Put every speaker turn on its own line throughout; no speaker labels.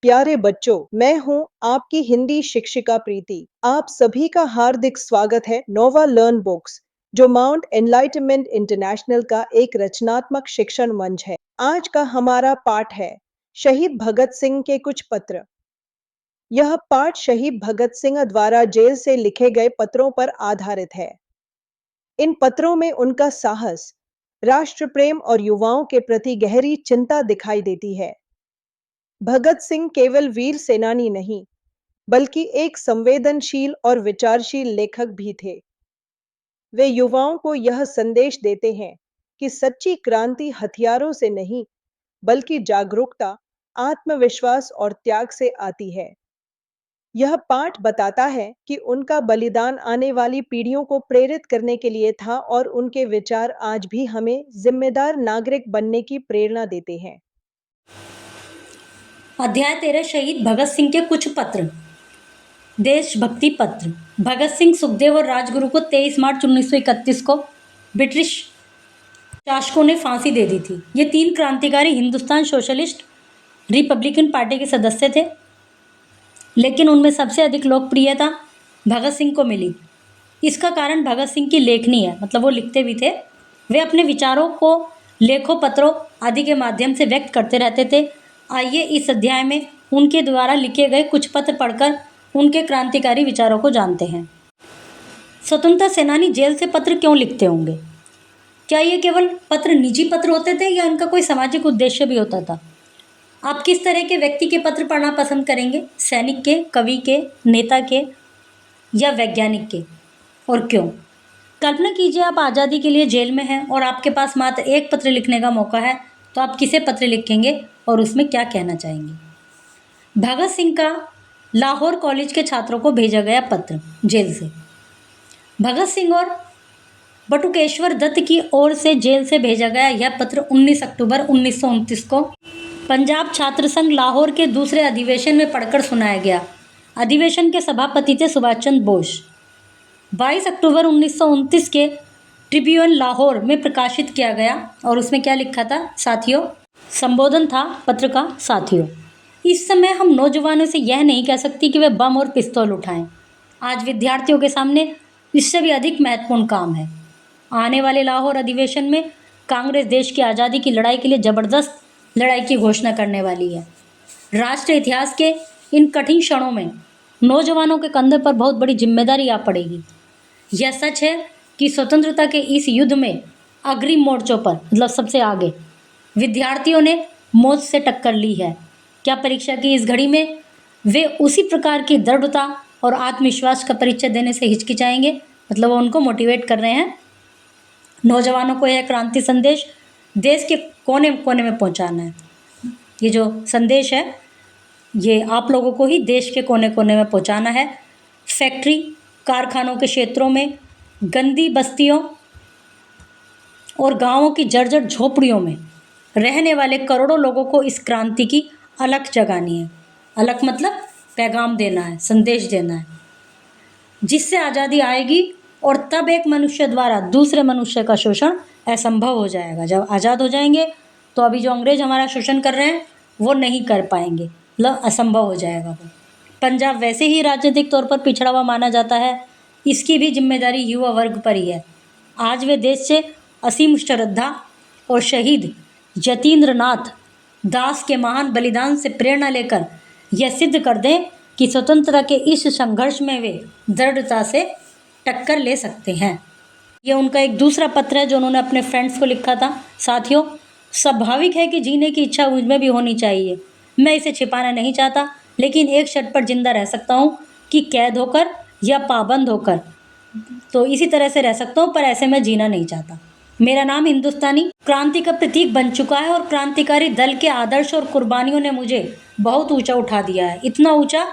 प्यारे बच्चों, मैं हूं आपकी हिंदी शिक्षिका प्रीति। आप सभी का हार्दिक स्वागत है नोवा लर्न बुक्स, जो माउंट एनलाइटमेंट इंटरनेशनल का एक रचनात्मक शिक्षण मंच है। आज का हमारा पाठ है शहीद भगत सिंह के कुछ पत्र। यह पाठ शहीद भगत सिंह द्वारा जेल से लिखे गए पत्रों पर आधारित है। इन पत्रों में उनका साहस, राष्ट्र प्रेम और युवाओं के प्रति गहरी चिंता दिखाई देती है। भगत सिंह केवल वीर सेनानी नहीं, बल्कि एक संवेदनशील और विचारशील लेखक भी थे। वे युवाओं को यह संदेश देते हैं कि सच्ची क्रांति हथियारों से नहीं, बल्कि जागरूकता, आत्मविश्वास और त्याग से आती है। यह पाठ बताता है कि उनका बलिदान आने वाली पीढ़ियों को प्रेरित करने के लिए था और उनके विचार आज भी हमें जिम्मेदार नागरिक बनने की प्रेरणा देते हैं।
अध्याय 13 शहीद भगत सिंह के कुछ पत्र। देशभक्ति पत्र। भगत सिंह, सुखदेव और राजगुरु को 23 मार्च 1931 को ब्रिटिश शासकों ने फांसी दे दी थी। ये तीन क्रांतिकारी हिंदुस्तान सोशलिस्ट रिपब्लिकन पार्टी के सदस्य थे, लेकिन उनमें सबसे अधिक लोकप्रियता भगत सिंह को मिली। इसका कारण भगत सिंह की लेखनी है, मतलब वो लिखते भी थे। वे अपने विचारों को लेखों, पत्रों आदि के माध्यम से व्यक्त करते रहते थे। आइए इस अध्याय में उनके द्वारा लिखे गए कुछ पत्र पढ़कर उनके क्रांतिकारी विचारों को जानते हैं। स्वतंत्रता सेनानी जेल से पत्र क्यों लिखते होंगे? क्या ये केवल पत्र निजी पत्र होते थे या इनका कोई सामाजिक उद्देश्य भी होता था? आप किस तरह के व्यक्ति के पत्र पढ़ना पसंद करेंगे? सैनिक के, कवि के, नेता के या वैज्ञानिक के, और क्यों? कल्पना कीजिए आप आज़ादी के लिए जेल में हैं और आपके पास मात्र एक पत्र लिखने का मौका है, तो आप किसे पत्र लिखेंगे और उसमें क्या कहना चाहेंगे? भगत सिंह का लाहौर कॉलेज के छात्रों को भेजा गया पत्र जेल से। भगत सिंह और बटुकेश्वर दत्त की ओर से जेल से भेजा गया यह पत्र 19 अक्टूबर 1929 को पंजाब छात्र संघ लाहौर के दूसरे अधिवेशन में पढ़कर सुनाया गया। अधिवेशन के सभापति थे सुभाष चंद्र बोस। 22 अक्टूबर 1929 के ट्रिब्यून लाहौर में प्रकाशित किया गया और उसमें क्या लिखा था साथियों? संबोधन था पत्र का। साथियों, इस समय हम नौजवानों से यह नहीं कह सकती कि वे बम और पिस्तौल उठाएं। आज विद्यार्थियों के सामने इससे भी अधिक महत्वपूर्ण काम है। आने वाले लाहौर अधिवेशन में कांग्रेस देश की आज़ादी की लड़ाई के लिए ज़बरदस्त लड़ाई की घोषणा करने वाली है। राष्ट्र इतिहास के इन कठिन क्षणों में नौजवानों के कंधे पर बहुत बड़ी जिम्मेदारी आ पड़ेगी। यह सच है कि स्वतंत्रता के इस युद्ध में अग्रिम मोर्चों पर, मतलब सबसे आगे, विद्यार्थियों ने मौत से टक्कर ली है। क्या परीक्षा की इस घड़ी में वे उसी प्रकार की दृढ़ता और आत्मविश्वास का परिचय देने से हिचकिचाएंगे? मतलब वो उनको मोटिवेट कर रहे हैं। नौजवानों को यह क्रांति संदेश देश के कोने कोने में पहुंचाना है। ये जो संदेश है ये आप लोगों को ही देश के कोने कोने में पहुंचाना है। फैक्ट्री, कारखानों के क्षेत्रों में, गंदी बस्तियों और गांवों की जर्जर झोपड़ियों में रहने वाले करोड़ों लोगों को इस क्रांति की अलख जगानी है। अलख मतलब पैगाम देना है, संदेश देना है, जिससे आज़ादी आएगी और तब एक मनुष्य द्वारा दूसरे मनुष्य का शोषण असंभव हो जाएगा। जब आज़ाद हो जाएंगे तो अभी जो अंग्रेज हमारा शोषण कर रहे हैं वो नहीं कर पाएंगे, मतलब असंभव हो जाएगा वो। पंजाब वैसे ही राजनीतिक तौर पर पिछड़ा हुआ माना जाता है, इसकी भी जिम्मेदारी युवा वर्ग पर ही है। आज वे देश से असीम श्रद्धा और शहीद जतीन्द्र नाथ दास के महान बलिदान से प्रेरणा लेकर यह सिद्ध कर दें कि स्वतंत्रता के इस संघर्ष में वे दृढ़ता से टक्कर ले सकते हैं। ये उनका एक दूसरा पत्र है जो उन्होंने अपने फ्रेंड्स को लिखा था। साथियों, स्वाभाविक है कि जीने की इच्छा मुझमें भी होनी चाहिए। मैं इसे छिपाना नहीं चाहता, लेकिन एक शर्त पर जिंदा रह सकता हूँ कि कैद होकर या पाबंद होकर, तो इसी तरह से रह सकता हूँ, पर ऐसे मैं जीना नहीं चाहता। मेरा नाम हिंदुस्तानी क्रांति का प्रतीक बन चुका है और क्रांतिकारी दल के आदर्श और कुर्बानियों ने मुझे बहुत ऊंचा उठा दिया है। इतना ऊंचा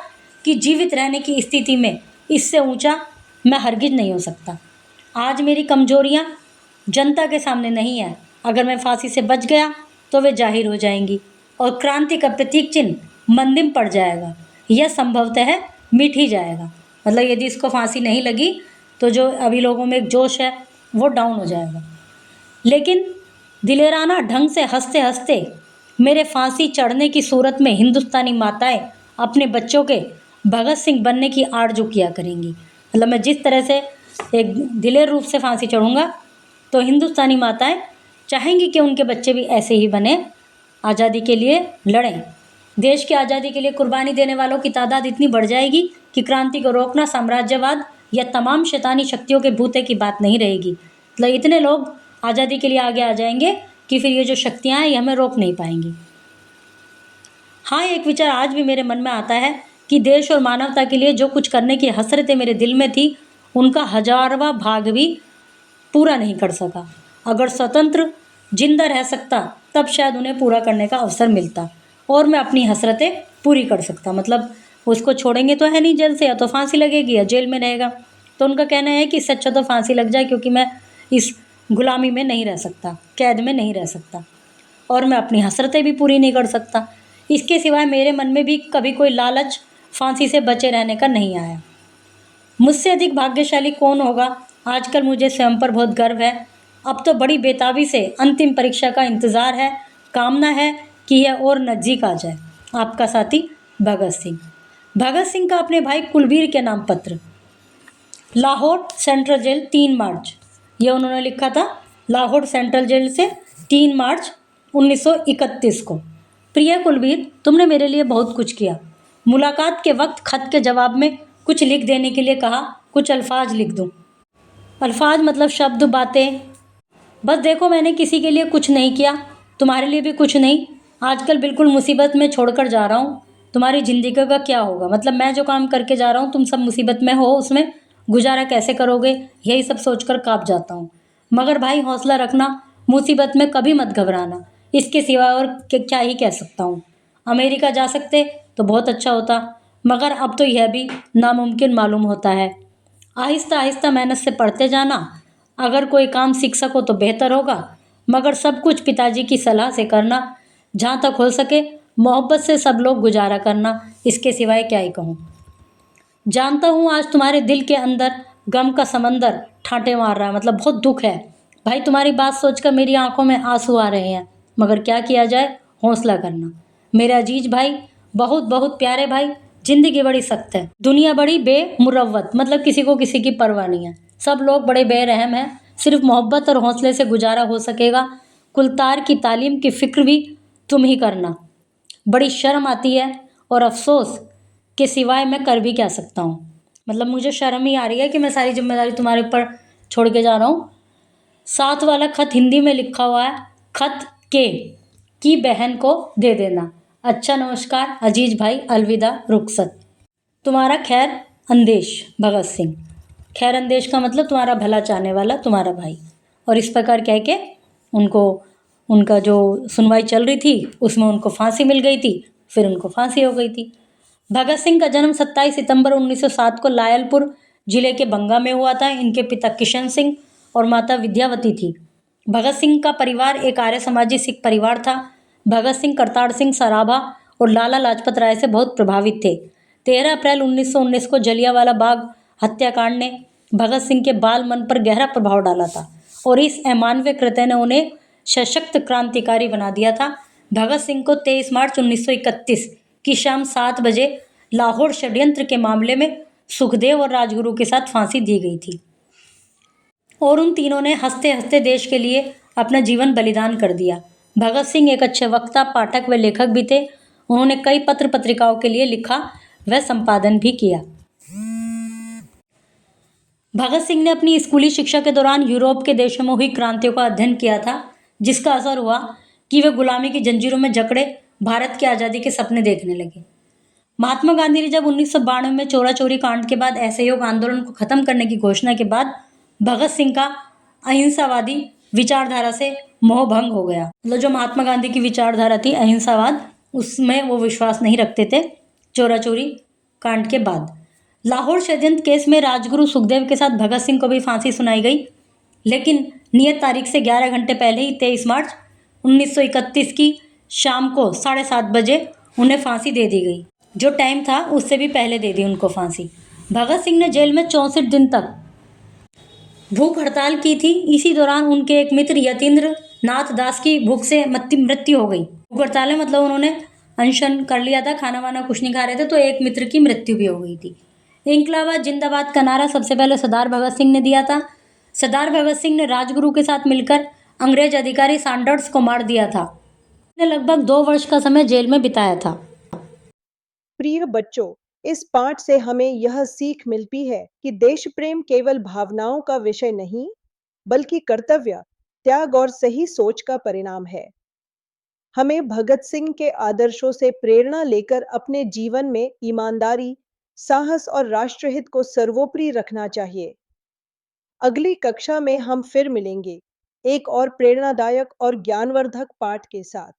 कि जीवित रहने की स्थिति में इससे ऊंचा मैं हरगिज नहीं हो सकता। आज मेरी कमजोरियां जनता के सामने नहीं है। अगर मैं फांसी से बच गया तो वे जाहिर हो जाएंगी और क्रांति का प्रतीक चिन्ह मंदिम पड़ जाएगा या संभवतः मिट ही जाएगा। मतलब यदि इसको फांसी नहीं लगी तो जो अभी लोगों में एक जोश है वो डाउन हो जाएगा। लेकिन दिलेराना ढंग से हंसते हंसते मेरे फांसी चढ़ने की सूरत में हिंदुस्तानी माताएं अपने बच्चों के भगत सिंह बनने की आरजू किया करेंगी। मतलब मैं जिस तरह से एक दिलेर रूप से फांसी चढ़ूँगा तो हिंदुस्तानी माताएं चाहेंगी कि उनके बच्चे भी ऐसे ही बने, आज़ादी के लिए लड़ें। देश की आज़ादी के लिए कुर्बानी देने वालों की तादाद इतनी बढ़ जाएगी कि क्रांति को रोकना साम्राज्यवाद या तमाम शैतानी शक्तियों के भूते की बात नहीं रहेगी। मतलब इतने लोग आज़ादी के लिए आगे आ जाएंगे कि फिर ये जो शक्तियाँ हैं ये हमें रोक नहीं पाएंगी। हाँ, एक विचार आज भी मेरे मन में आता है कि देश और मानवता के लिए जो कुछ करने की हसरतें मेरे दिल में थी उनका 1000वां भाग भी पूरा नहीं कर सका। अगर स्वतंत्र जिंदा रह सकता तब शायद उन्हें पूरा करने का अवसर मिलता और मैं अपनी हसरतें पूरी कर सकता। मतलब उसको छोड़ेंगे तो है नहीं जेल से, या तो फांसी लगेगी या जेल में रहेगा। तो उनका कहना है कि इससे अच्छा तो फांसी लग जाए, क्योंकि मैं इस गुलामी में नहीं रह सकता, कैद में नहीं रह सकता और मैं अपनी हसरतें भी पूरी नहीं कर सकता। इसके सिवाय मेरे मन में भी कभी कोई लालच फांसी से बचे रहने का नहीं आया। मुझसे अधिक भाग्यशाली कौन होगा? आजकल मुझे स्वयं पर बहुत गर्व है। अब तो बड़ी बेताबी से अंतिम परीक्षा का इंतज़ार है। कामना है कि यह और नज़दीक आ जाए। आपका साथी भगत सिंह। भगत सिंह का अपने भाई कुलवीर के नाम पत्र। लाहौर सेंट्रल जेल 3 मार्च। यह उन्होंने लिखा था लाहौर सेंट्रल जेल से 3 मार्च 1931 को। प्रिय कुलवीर, तुमने मेरे लिए बहुत कुछ किया। मुलाकात के वक्त खत के जवाब में कुछ लिख देने के लिए कहा, कुछ अल्फाज लिख दूं। अल्फाज मतलब शब्द, बातें। बस देखो, मैंने किसी के लिए कुछ नहीं किया, तुम्हारे लिए भी कुछ नहीं। आजकल बिल्कुल मुसीबत में छोड़कर जा रहा हूँ। तुम्हारी ज़िंदगी का क्या होगा? मतलब मैं जो काम करके जा रहा हूँ तुम सब मुसीबत में हो, उसमें गुजारा कैसे करोगे? यही सब सोचकर काँप जाता हूँ। मगर भाई हौसला रखना, मुसीबत में कभी मत घबराना। इसके सिवा और क्या ही कह सकता हूँ। अमेरिका जा सकते तो बहुत अच्छा होता, मगर अब तो यह भी नामुमकिन मालूम होता है। आहिस्ता आहिस्ता मेहनत से पढ़ते जाना। अगर कोई काम सीख सको तो बेहतर होगा, मगर सब कुछ पिताजी की सलाह से करना। जहाँ तक हो सके मोहब्बत से सब लोग गुजारा करना। इसके सिवाय क्या ही कहूँ। जानता हूँ आज तुम्हारे दिल के अंदर गम का समंदर ठाटे मार रहा है, मतलब बहुत दुख है। भाई तुम्हारी बात सोचकर मेरी आंखों में आंसू आ रहे हैं, मगर क्या किया जाए, हौसला करना। मेरे अजीज भाई, बहुत बहुत प्यारे भाई, जिंदगी बड़ी सख्त है, दुनिया बड़ी बेमुरव्वत, मतलब किसी को किसी की परवाह नहीं है। सब लोग बड़े बेरहम हैं। सिर्फ मोहब्बत और हौसले से गुजारा हो सकेगा। कुलतार की तालीम की फिक्र भी तुम ही करना। बड़ी शर्म आती है और अफसोस के सिवाय मैं कर भी क्या सकता हूँ। मतलब मुझे शर्म ही आ रही है कि मैं सारी जिम्मेदारी तुम्हारे ऊपर छोड़ के जा रहा हूँ। साथ वाला खत हिंदी में लिखा हुआ है, खत के की बहन को दे देना। अच्छा नमस्कार अजीज भाई, अलविदा रुखसत। तुम्हारा खैर अंदेश भगत सिंह। खैर अंदेश का मतलब तुम्हारा भला चाहने वाला तुम्हारा भाई। और इस प्रकार कह के उनको, उनका जो सुनवाई चल रही थी उसमें उनको फांसी मिल गई थी, फिर उनको फांसी हो गई थी। भगत सिंह का जन्म 27 सितंबर 1907 को लायलपुर जिले के बंगा में हुआ था। इनके पिता किशन सिंह और माता विद्यावती थी। भगत सिंह का परिवार एक आर्य समाजी सिख परिवार था। भगत सिंह करतार सिंह सराभा और लाला लाजपत राय से बहुत प्रभावित थे। 13 अप्रैल 1919 को जलियांवाला बाग हत्याकांड ने भगत सिंह के बाल मन पर गहरा प्रभाव डाला था और इस अमानवीय कृत्य ने उन्हें सशक्त क्रांतिकारी बना दिया था। भगत सिंह को 23 मार्च 1931 की शाम 7 बजे लाहौर षड्यंत्र के मामले में सुखदेव और राजगुरु के साथ फांसी दी गई थी और उन तीनों ने हंसते हंसते देश के लिए अपना जीवन बलिदान कर दिया। भगत सिंह एक अच्छे वक्ता, पाठक व लेखक भी थे। उन्होंने कई पत्र पत्रिकाओं के लिए लिखा व संपादन भी किया। भगत सिंह ने अपनी स्कूली शिक्षा के दौरान यूरोप के देशों में हुई क्रांतियों का अध्ययन किया था, जिसका असर हुआ कि वे गुलामी की जंजीरों में जकड़े भारत की आज़ादी के सपने देखने लगे। महात्मा गांधी ने जब 1992 में चोरा चोरी कांड के बाद असहयोग आंदोलन को खत्म करने की घोषणा के बाद भगत सिंह का अहिंसावादी विचारधारा से मोह भंग हो गया। मतलब जो महात्मा गांधी की विचारधारा थी अहिंसावाद, उसमें वो विश्वास नहीं रखते थे। चोरा चोरी कांड के बाद लाहौर षड्यंत्र केस में राजगुरु सुखदेव के साथ भगत सिंह को भी फांसी सुनाई गई, लेकिन नियत तारीख से 11 घंटे पहले ही 23 मार्च 1931 की शाम को 7:30 बजे उन्हें फांसी दे दी गई। जो टाइम था उससे भी पहले दे दी उनको फांसी। भगत सिंह ने जेल में 64 दिन तक भूख हड़ताल की थी। इसी दौरान उनके एक मित्र यतीन्द्र नाथ दास की भूख से मृत्यु हो गई। भूख हड़ताल है मतलब उन्होंने अनशन कर लिया था, खाना वाना कुछ नहीं खा रहे थे, तो एक मित्र की मृत्यु भी हो गई थी। इंकलाबाद जिंदाबाद का नारा सबसे पहले सरदार भगत सिंह ने दिया था। सरदार भगत सिंह ने राजगुरु के साथ मिलकर अंग्रेज अधिकारी सैंडर्स को मार दिया था। ने लगभग 2 वर्ष का समय जेल में बिताया था।
प्रिय बच्चों, इस पाठ से हमें यह सीख मिलती है कि देश प्रेम केवल भावनाओं का विषय नहीं, बल्कि कर्तव्य, त्याग और सही सोच का परिणाम है। हमें भगत सिंह के आदर्शों से प्रेरणा लेकर अपने जीवन में ईमानदारी, साहस और राष्ट्रहित को सर्वोपरि रखना चाहिए। अगली कक्षा में हम फिर मिलेंगे, एक और प्रेरणादायक और ज्ञानवर्धक पाठ के साथ।